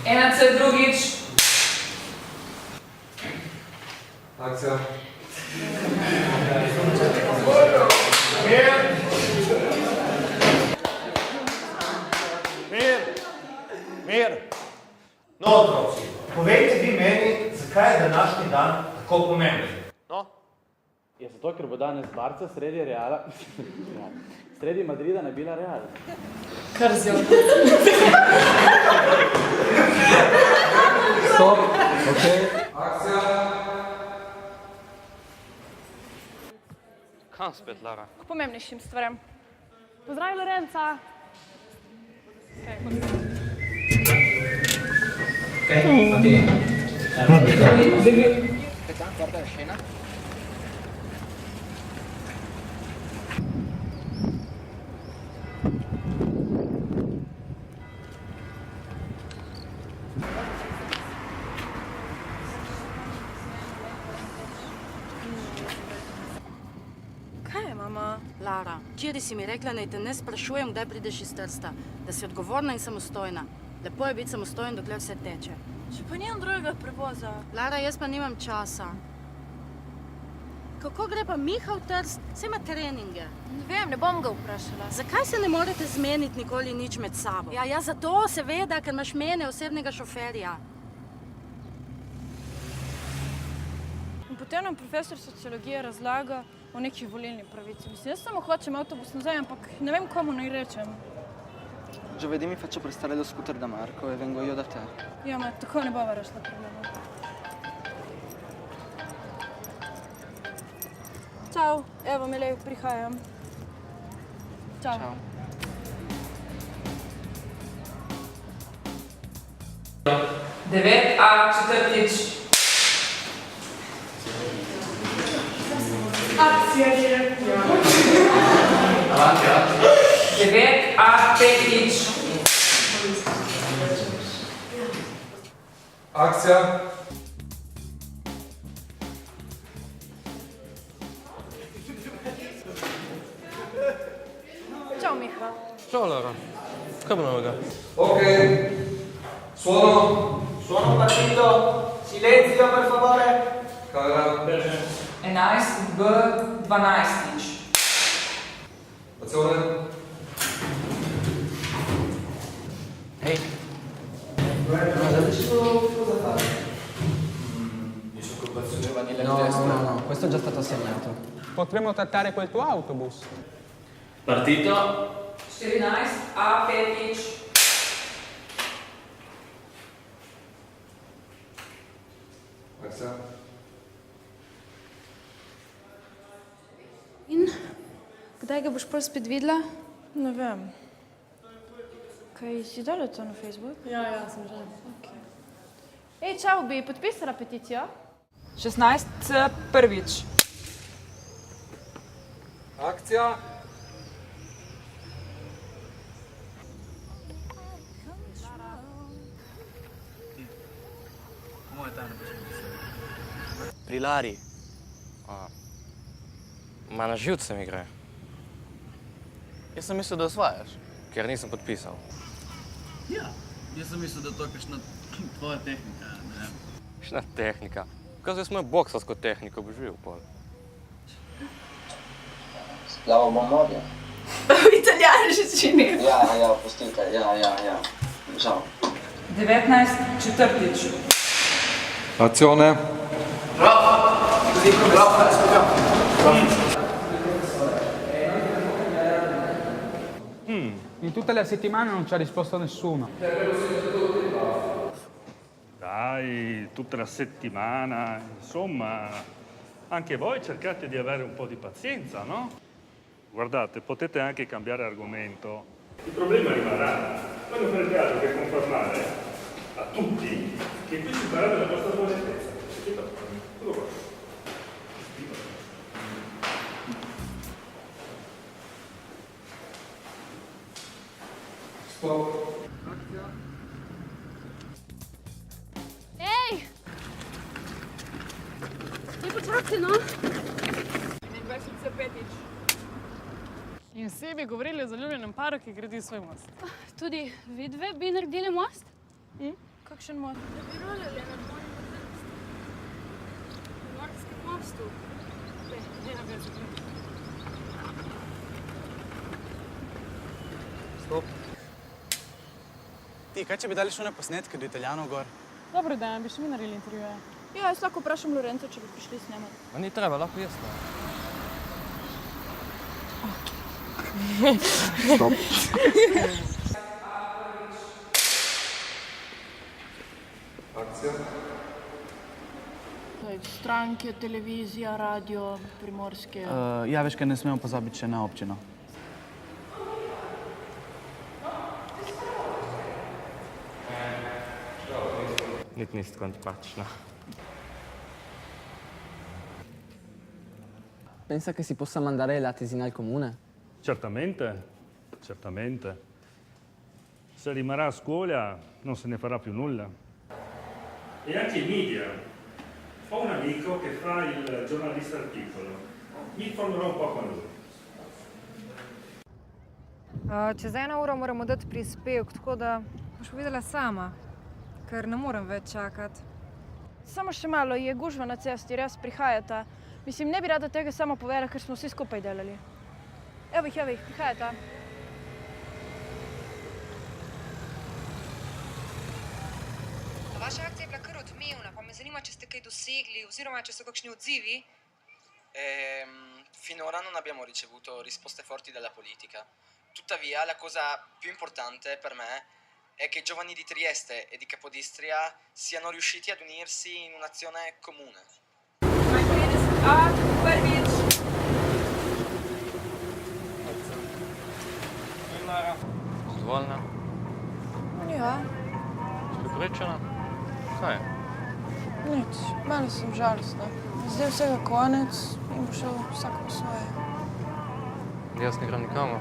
Ena C drugič. Akcija. Mir! No, otroci, povejte vi meni, zakaj je današnji dan tako pomemben? No? Je zato, ker bo danes Barca sredi Reala, sredi Madrida nabila Real. Kar zjo. Stop. Ok. Akcija. Kam spet, Lara? K pomembnejšim stvarem. Pozdrav, Lorenca. Kaj je, mama? Lara, včeraj si mi rekla, naj te ne sprašujem, kdaj prideš iz Trsta, da si odgovorna in samostojna. Lepo je biti samostojen, dokler vse teče. Če pa nimam drugega prevoza. Lara, jaz pa nimam časa. Kako gre pa Miha v Trst? Saj ima treninge. Ne vem, ne bom ga vprašala. Zakaj se ne morete zmeniti nikoli nič med sabo? Ja, zato seveda, ker imaš mene, osebnega šoferja. In potem nam profesor sociologije razlaga o neki volilni pravici. Mislim, jaz samo hočem avtobus nazaj, ampak ne vem, komu naj rečem. Giovedì mi faccio prestare lo scooter da Marco e vengo io da te. Ja, ma tako ne bova rešila problema. Čau, evo, Milej, prihajam. Čau. Ciao. Devet A četrtič. Akcija je. Devet A petič. Akcija. Čau, Miha. Čau, Lara. Kaj bo novega? Ok. Suono. Suono partito, silenzio per favore. Kamera. 11 B 12. Azione. Ehi, no, questo è già stato assegnato. Potremmo trattare quel tuo autobus. Partito? 14 A petič. Akcija. In? Kdaj ga boš prvi spet videla? Ne vem. Kaj, si dala to na Facebook? Ja, sem že. Okay. Ej, čau, bi podpisala peticijo? 16 C prvič. Akcija. Pri Lari. Ma na živce mi gre. Jaz sem mislil, da osvajaš, ker nisem podpisal. Ja, jaz sem mislil, da to je kakšna tvoja tehnika, ne vem. Kakšna tehnika? Kaj zdaj smo boksarsko tehniko, bo živel pol. Splavo bom morje. V italijanščini. Ja, pustite, ja. Žal. 19 četrtič. Azione. In tutta la settimana non ci ha risposto nessuno. Dai, tutta la settimana, insomma, anche voi cercate di avere un po' di pazienza, no? Guardate, potete anche cambiare argomento. Il problema rimarrà. Voi non farete altro che confermare a tutti che qui si parla della vostra sbagliatezza. Tutto qua. Stop. Ej! Ti počakajte, no? 21 C petič. In vsi bi govorili o zaljubljenem paru, ki gradi svoj most. Tudi vi dve bi naredili most? Kakšen most? Da bi rolali na dvojni Primorski mostu. Ne več. Stop. Ti, kaj če bi dali šone posnetke do Italijanov gor? Dobro, da bi še mi naredili intervjuje. Ja, jaz lahko vprašam Lorenzo, če bi prišli snemati. Ma ni treba, lahko jaz. Stop. Akcija. Stranke, televizija, radio, Primorske. Ja, veš, kaj ne smemo pozabiti še na občino. Nisi tako antipatična. Pensa che si possa mandare la tesina al comune? Certamente, certamente. Se rimarrà a scuola non se ne farà più nulla. E anche i media. Ho un amico che fa il giornalista articolo. Mi informerò un po' con lui. Čez 1 uro moramo dati prispevek, tako da boš videla sama, ker ne morem več čakati. Samo še malo, je gužva na cesti, res prihajata. Mislim, ne bi rada tega sama povedala, ker smo vsi skupaj delali. Evo jih, prihajata. Vaša akcija je bila kar odmevna, pa me zanima, če ste kaj dosegli, oziroma če so kakšni odzivi. Finora non abbiamo ricevuto risposte forti dalla politica. Tuttavia, la cosa più importante per me è che i giovani di Trieste e di Capodistria siano riusciti ad unirsi in un'azione comune. Zadovoljna? Ja, Prepričana? Kaj je? nič, malo sem žalostna. Zdaj je vsega konec in bo šel vsak po svoje. Jaz ne grem nikamor.